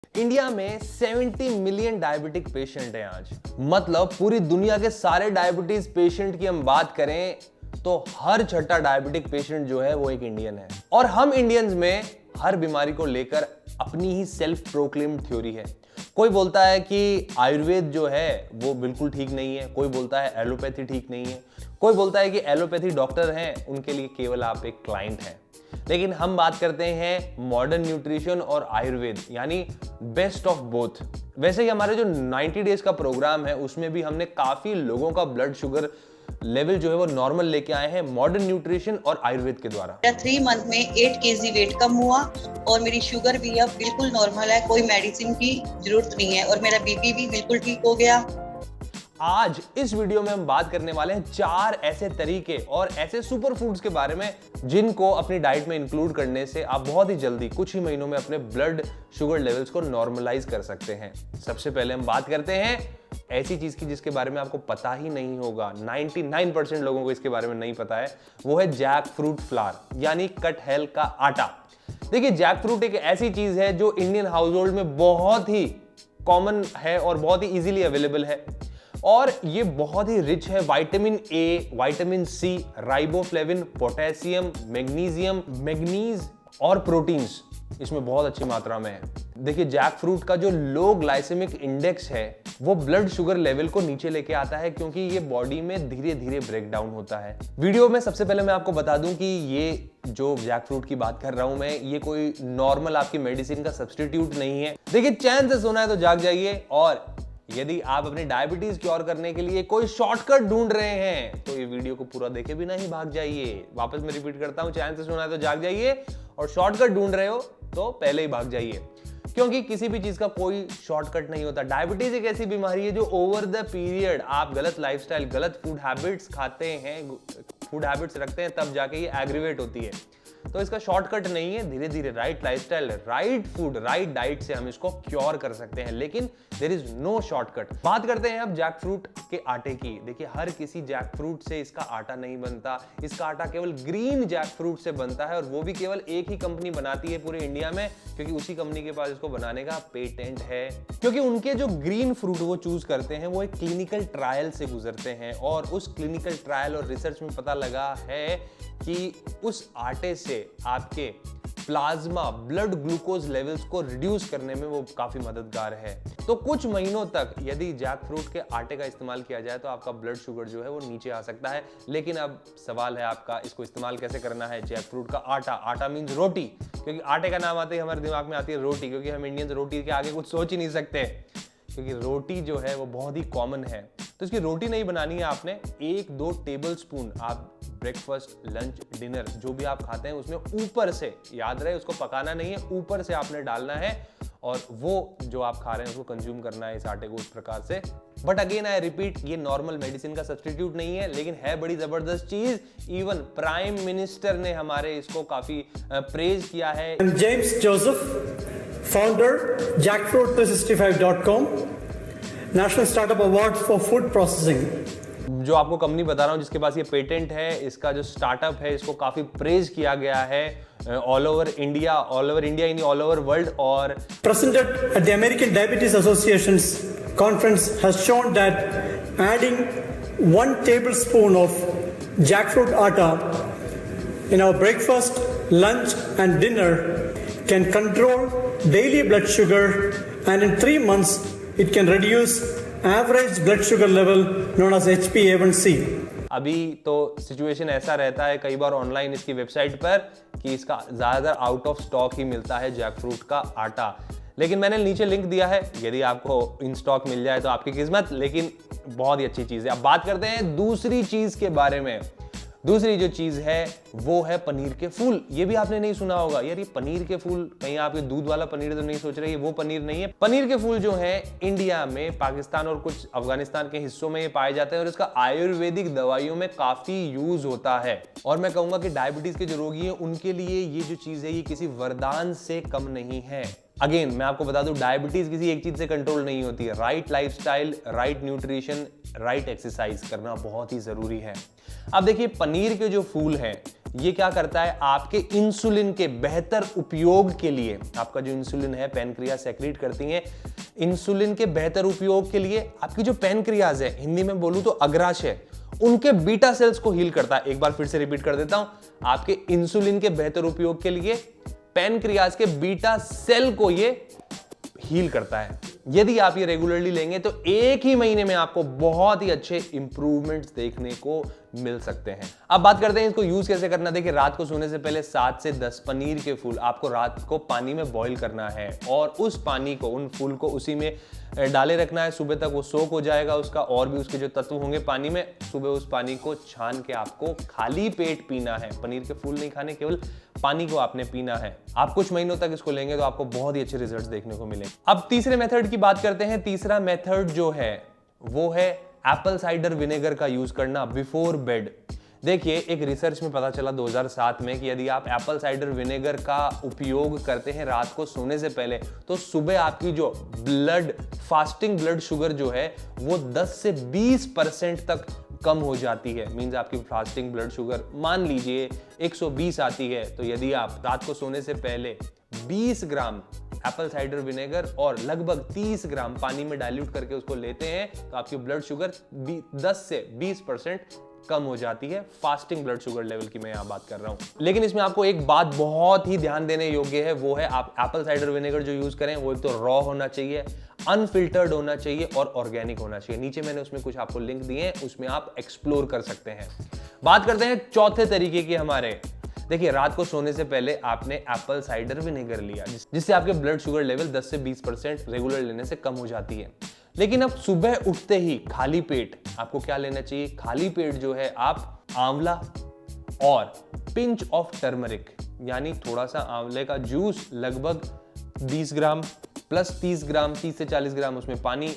India में 70 million diabetic patient हैं आज। मतलब पूरी दुनिया के सारे डायबिटीज पेशेंट की हम बात करें तो हर छठा डायबिटिक पेशेंट जो है वो एक इंडियन है। और हम इंडियंस में हर बीमारी को लेकर अपनी ही सेल्फ प्रोक्लेम्ड थ्योरी है। कोई बोलता है कि आयुर्वेद जो है वो बिल्कुल ठीक नहीं है, कोई बोलता है एलोपैथी ठीक नहीं है, कोई बोलता है कि एलोपैथी डॉक्टर हैं, उनके लिए केवल आप एक क्लाइंट हैं। लेकिन हम बात करते हैं मॉडर्न न्यूट्रिशन और आयुर्वेद, यानी बेस्ट ऑफ बोथ। वैसे ही हमारे जो 90 डेज का प्रोग्राम है उसमें भी हमने काफी लोगों का ब्लड शुगर लेवल जो है वो नॉर्मल लेके आए हैं मॉडर्न न्यूट्रिशन और आयुर्वेद के द्वारा। 3 मंथ में 8 kg वेट कम हुआ और मेरी शुगर भी अब बिल्कुल नॉर्मल है, कोई मेडिसिन की जरूरत नहीं है और मेरा बीपी भी बिल्कुल ठीक हो गया। आज इस वीडियो में हम बात करने वाले हैं 4 ऐसे तरीके और ऐसे सुपर फूड्स के बारे में जिनको अपनी डाइट में इंक्लूड करने से आप बहुत ही जल्दी कुछ ही महीनों में अपने ब्लड शुगर लेवल्स को नॉर्मलाइज कर सकते हैं। सबसे पहले हम बात करते हैं ऐसी चीज की जिसके बारे में आपको पता ही नहीं होगा, 99% लोगों को इसके बारे में नहीं पता है, वो है जैक फ्रूट फ्लावर यानी कटहल का आटा। देखिए, जैक फ्रूट एक ऐसी चीज है जो इंडियन हाउस होल्ड में बहुत ही कॉमन है और बहुत ही इजीली अवेलेबल है और ये बहुत ही रिच है vitamin A, vitamin C, riboflavin, potassium, manganese और प्रोटीन्स इसमें बहुत अच्छी मात्रा में है। देखिए, जैक फ्रूट का जो लो ग्लाइसेमिक इंडेक्स है वो ब्लड शुगर लेवल को नीचे लेके आता है क्योंकि ये बॉडी में धीरे धीरे ब्रेक डाउन होता है। वीडियो में सबसे पहले मैं आपको बता दूं कि ये जो जैक फ्रूट की बात कर रहा हूं मैं, ये कोई नॉर्मल आपकी मेडिसिन का सब्स्टिट्यूट नहीं है। देखिए, चैन से सोना है तो जाग जाइए, और यदि आप अपनी डायबिटीज क्योर करने के लिए कोई शॉर्टकट ढूंढ रहे हैं तो ये वीडियो को पूरा देखे बिना ही भाग जाइए। वापस मैं रिपीट करता हूं, चैन से सुना है तो जाग जाइए, और शॉर्टकट ढूंढ रहे हो तो पहले ही भाग जाइए, क्योंकि किसी भी चीज का कोई शॉर्टकट नहीं होता। डायबिटीज एक ऐसी बीमारी है जो ओवर द पीरियड आप गलत लाइफस्टाइल, गलत फूड हैबिट्स खाते हैं, फूड हैबिट्स रखते हैं, तब जाके ये एग्रीवेट होती है। तो इसका शॉर्टकट नहीं है, धीरे धीरे right lifestyle, right food, right diet से हम इसको क्योर कर सकते हैं, लेकिन देयर इज नो शॉर्टकट। बात करते हैं अब जैक फ्रूट के आटे की। देखिए, हर किसी जैक फ्रूट से इसका आटा नहीं बनता, इसका आटा केवल ग्रीन जैक फ्रूट से बनता है और वो भी केवल एक ही कंपनी बनाती है पूरे इंडिया में, क्योंकि उसी कंपनी के पास इसको बनाने का पेटेंट है। क्योंकि उनके जो ग्रीन फ्रूट वो चूज करते हैं वो एक क्लिनिकल ट्रायल से गुजरते हैं और उस क्लिनिकल ट्रायल और रिसर्च में पता लगा है कि उस आटे से आपके प्लाज्मा ब्लड ग्लूकोज लेवल्स को रिड्यूस करने में वो काफी मददगार है। तो कुछ महीनों तक यदि जैक फ्रूट के आटे का इस्तेमाल किया जाए तो आपका ब्लड शुगर जो है वो नीचे आ सकता है। लेकिन अब सवाल है आपका, इसको इस्तेमाल कैसे करना है। जैक फ्रूट का आटा, आटा मीन्स रोटी, क्योंकि आटे का नाम आते ही हमारे दिमाग में आती है रोटी, क्योंकि हम इंडियंस रोटी के आगे कुछ सोच ही नहीं सकते, क्योंकि रोटी जो है वो बहुत ही कॉमन है। तो इसकी रोटी नहीं बनानी है आपने, 1-2 टेबल स्पून आप ब्रेकफास्ट, लंच, डिनर जो भी आप खाते हैं उसमें ऊपर से, याद रहे उसको पकाना नहीं है, ऊपर से आपने डालना है और वो जो आप खा रहे हैं उसको कंज्यूम करना है इस आटे को उस प्रकार से। बट अगेन आई रिपीट, ये नॉर्मल मेडिसिन का सब्स्टिट्यूट नहीं है, लेकिन है बड़ी जबरदस्त चीज। इवन प्राइम मिनिस्टर ने हमारे इसको काफी प्रेज किया है। James Joseph, founder jackfruit365.com, national startup award for food processing. जो आपको कंपनी बता रहा हूं जिसके पास ये पेटेंट है, इसका जो स्टार्टअप है इसको काफी प्रेज किया गया है all over India in all over world. और presented at the American Diabetes Association's conference has shown that adding 1 tablespoon of jackfruit atta in our breakfast, lunch and dinner can control daily blood sugar, and in 3 months it can reduce average blood sugar level known as HbA1c। अभी तो situation ऐसा रहता है कई बार online इसकी website पर कि इसका ज्यादातर आउट ऑफ स्टॉक ही मिलता है जैक फ्रूट का आटा, लेकिन मैंने नीचे लिंक दिया है, यदि आपको इन स्टॉक मिल जाए तो आपकी किस्मत, लेकिन बहुत ही अच्छी चीज है। अब बात करते हैं दूसरी चीज के बारे में। दूसरी जो चीज है वो है पनीर के फूल। ये भी आपने नहीं सुना होगा, यार ये पनीर के फूल, कहीं आप ये दूध वाला पनीर तो नहीं सोच रहे, वो पनीर नहीं है। पनीर के फूल जो है इंडिया में, पाकिस्तान और कुछ अफगानिस्तान के हिस्सों में ये पाए जाते हैं और इसका आयुर्वेदिक दवाइयों में काफी यूज होता है। और मैं कहूंगा कि डायबिटीज के जो रोगी हैं उनके लिए ये जो चीज है ये किसी वरदान से कम नहीं है। अगेन मैं आपको बता दूं, डायबिटीज किसी एक चीज से कंट्रोल नहीं होती है। Right lifestyle, right nutrition, right exercise करना बहुत ही जरूरी है। अब देखिए, पनीर के जो फूल हैं ये क्या करता है, आपके इंसुलिन के बेहतर उपयोग के लिए, आपका जो इंसुलिन है, पैनक्रियाज सेक्रेट करती हैं, इंसुलिन के बेहतर उपयोग के लिए आपकी जो पैनक्रियाज है, हिंदी में बोलूं तो अग्राशय, उनके बीटा सेल्स को हील करता है। एक बार फिर से रिपीट कर देता हूं, आपके इंसुलिन के बेहतर उपयोग के लिए पैनक्रियाज के बीटा सेल को ये हील करता है। यदि आप ये रेगुलरली लेंगे तो एक ही महीने में आपको बहुत ही अच्छे इंप्रूवमेंट्स देखने को मिल सकते हैं। अब बात करते हैं इसको यूज कैसे करना। देखिए, रात को सोने से पहले 7 से 10 पनीर के फूल आपको रात को पानी में बॉईल करना है और उस पानी को, उन फूल को उसी में डाले रखना है। सुबह तक वो सोक हो जाएगा उसका, और भी उसके जो तत्व होंगे पानी में, सुबह उस पानी को छान के आपको खाली पेट पीना है। पनीर के फूल नहीं खाने, केवल पानी को आपने पीना है। आप कुछ महीनों तक इसको लेंगे तो आपको बहुत ही अच्छे रिजल्ट्स देखने को मिलेंगे। अब तीसरे मेथड की बात करते हैं। तीसरा मेथड जो है वो है एप्पल साइडर विनेगर का यूज करना बिफोर बेड। देखिए, एक रिसर्च में पता चला 2007 में कि यदि आप एप्पल साइडर विनेगर का उपयोग करते हैं रात को सोने से पहले, तो सुबह आपकी जो फास्टिंग ब्लड शुगर जो है वो 10 से 20% तक कम हो जाती है। मींस आपकी फास्टिंग ब्लड शुगर मान लीजिए 120 आती है, तो यदि आप रात को सोने से पहले 20 ग्राम एप्पल साइडर विनेगर और लगभग 30 ग्राम पानी में डाइल्यूट करके उसको लेते हैं, तो आपकी ब्लड शुगर 10 से 20% कम हो जाती है। फास्टिंग ब्लड शुगर लेवल की मैं यहां बात कर रहा हूं। लेकिन इसमें आपको एक बात बहुत ही ध्यान देने योग्य है, वो है आप एप्पल साइडर विनेगर जो यूज करें वो एक तो रॉ होना चाहिए, अनफिल्टर्ड होना चाहिए और ऑर्गेनिक होना चाहिए। नीचे मैंने उसमें कुछ आपको लिंक दिए हैं, उसमें आप एक्सप्लोर कर सकते हैं। बात करते हैं चौथे तरीके की हमारे। देखिए, रात को सोने से पहले आपने एप्पल साइडर विनेगर लिया, जिससे आपके ब्लड शुगर लेवल 10 से 20% रेगुलर लेने से कम हो जाती है। लेकिन अब सुबह उठते ही खाली पेट आपको क्या लेना चाहिए? खाली पेट जो है आप आंवला और पिंच ऑफ टर्मरिक, यानी थोड़ा सा आंवले का जूस, लगभग 20 ग्राम प्लस 30 ग्राम, 30 से 40 ग्राम उसमें पानी,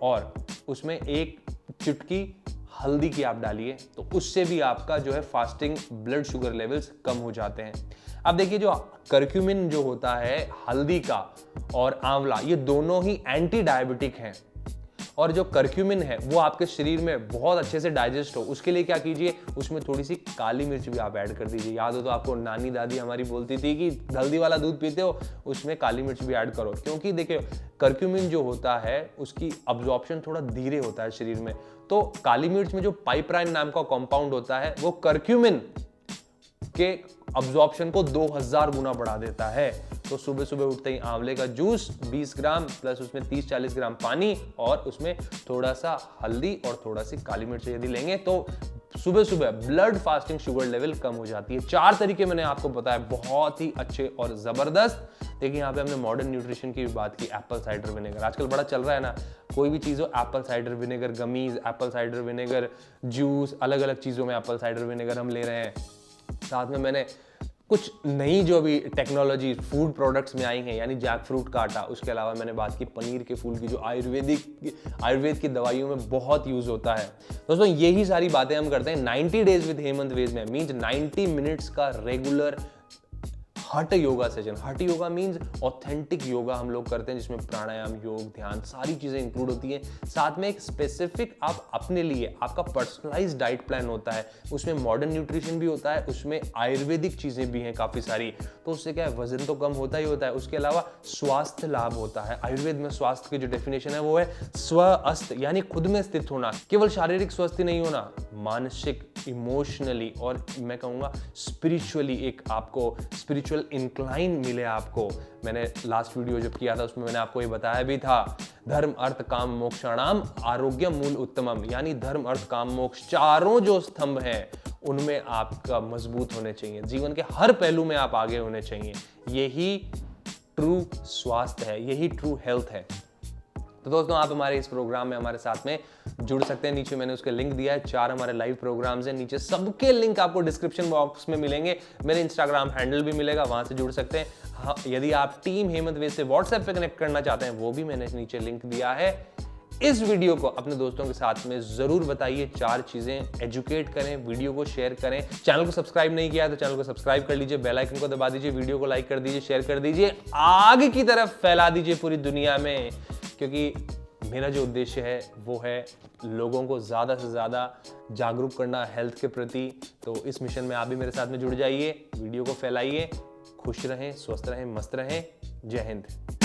और उसमें एक चुटकी हल्दी की आप डालिए, तो उससे भी आपका जो है फास्टिंग ब्लड शुगर लेवल्स कम हो जाते हैं। अब देखिए, जो करक्यूमिन जो होता है हल्दी का और आंवला, ये दोनों ही एंटी डायबिटिक हैं, और जो करक्यूमिन है वो आपके शरीर में बहुत अच्छे से डाइजेस्ट हो, उसके लिए क्या कीजिए, उसमें थोड़ी सी काली मिर्च भी आप ऐड कर दीजिए। याद हो तो आपको नानी दादी हमारी बोलती थी कि हल्दी वाला दूध पीते हो उसमें काली मिर्च भी ऐड करो, क्योंकि देखिए करक्यूमिन जो होता है उसकी अब्जॉर्प्शन थोड़ा धीरे होता है शरीर में। तो काली मिर्च में जो पाइपराइन नाम का कंपाउंड होता है वो करक्यूमिन के अब्जॉर्प्शन को 2000 गुना बढ़ा देता है। तो सुबह सुबह उठते ही आंवले का जूस 20 ग्राम प्लस उसमें 30-40 ग्राम पानी और उसमें थोड़ा सा हल्दी और थोड़ा सी काली मिर्च यदि लेंगे तो सुबह सुबह ब्लड फास्टिंग शुगर लेवल कम हो जाती है। 4 तरीके मैंने आपको बताया, बहुत ही अच्छे और जबरदस्त। देखिए, यहाँ पे हमने मॉडर्न न्यूट्रिशन की भी बात की। एप्पल साइडर विनेगर आजकल बड़ा चल रहा है ना, कोई भी चीज़ हो, Apple cider vinegar gummies, Apple cider vinegar juice, अलग अलग चीज़ों में एप्पल साइडर विनेगर हम ले रहे हैं। साथ में मैंने कुछ नई जो भी टेक्नोलॉजी फूड प्रोडक्ट्स में आई हैं, यानी जैक फ्रूट का आटा, उसके अलावा मैंने बात की पनीर के फूल की, जो आयुर्वेद की दवाइयों में बहुत यूज होता है। दोस्तों, यही सारी बातें हम करते हैं 90 डेज विद हेमंत वेज में। मींस 90 मिनट्स का रेगुलर हठ योगा सेशन। हठ योगा मींस ऑथेंटिक योगा हम लोग करते हैं, जिसमें प्राणायाम, योग, ध्यान, सारी चीजें इंक्लूड होती हैं। साथ में एक स्पेसिफिक आप अपने लिए आपका पर्सनलाइज्ड डाइट प्लान होता है, उसमें मॉडर्न न्यूट्रिशन भी होता है, उसमें आयुर्वेदिक चीजें भी हैं काफी सारी। तो उससे क्या है, वजन तो कम होता ही होता है, उसके अलावा स्वास्थ्य लाभ होता है। आयुर्वेद में स्वास्थ्य की जो डेफिनेशन है वो है स्वस्थ, यानी खुद में स्थित होना। केवल शारीरिक स्वस्थ नहीं होना, मानसिक, इमोशनली और मैं कहूंगा स्पिरिचुअली, एक आपको स्पिरिचुअल इंक्लाइन मिले आपको। मैंने लास्ट वीडियो जब किया था उसमें मैंने आपको ये बताया भी था, धर्म अर्थ काम मोक्षाणाम आरोग्यम मूल उत्तमम, यानी धर्म अर्थ काम मोक्ष चारों जो स्तंभ हैं उनमें आपका मजबूत होने चाहिए। जीवन के हर पहलू में आप आगे होने चाहिए। यही ट्रू स्वास्थ्य है, यही ट्रू हेल्थ है। तो दोस्तों, आप हमारे इस प्रोग्राम में हमारे साथ में जुड़ सकते हैं। नीचे मैंने उसके लिंक दिया है, 4 हमारे लाइव प्रोग्राम्स हैं, नीचे सबके लिंक आपको डिस्क्रिप्शन बॉक्स में मिलेंगे। मेरे इंस्टाग्राम हैंडल भी मिलेगा, वहां से जुड़ सकते हैं। हाँ, यदि आप टीम हेमंत वेद से व्हाट्सएप पे कनेक्ट करना चाहते हैं, वो भी मैंने नीचे लिंक दिया है। इस वीडियो को अपने दोस्तों के साथ में जरूर बताइए। 4 चीजें एजुकेट करें, वीडियो को शेयर करें। चैनल को सब्सक्राइब नहीं किया तो चैनल को सब्सक्राइब कर लीजिए, बेल आइकन को दबा दीजिए, वीडियो को लाइक कर दीजिए, शेयर कर दीजिए, आगे की तरफ फैला दीजिए पूरी दुनिया में, क्योंकि मेरा जो उद्देश्य है वो है लोगों को ज़्यादा से ज़्यादा जागरूक करना हेल्थ के प्रति। तो इस मिशन में आप भी मेरे साथ में जुड़ जाइए, वीडियो को फैलाइए। खुश रहें, स्वस्थ रहें, मस्त रहें। जय हिंद।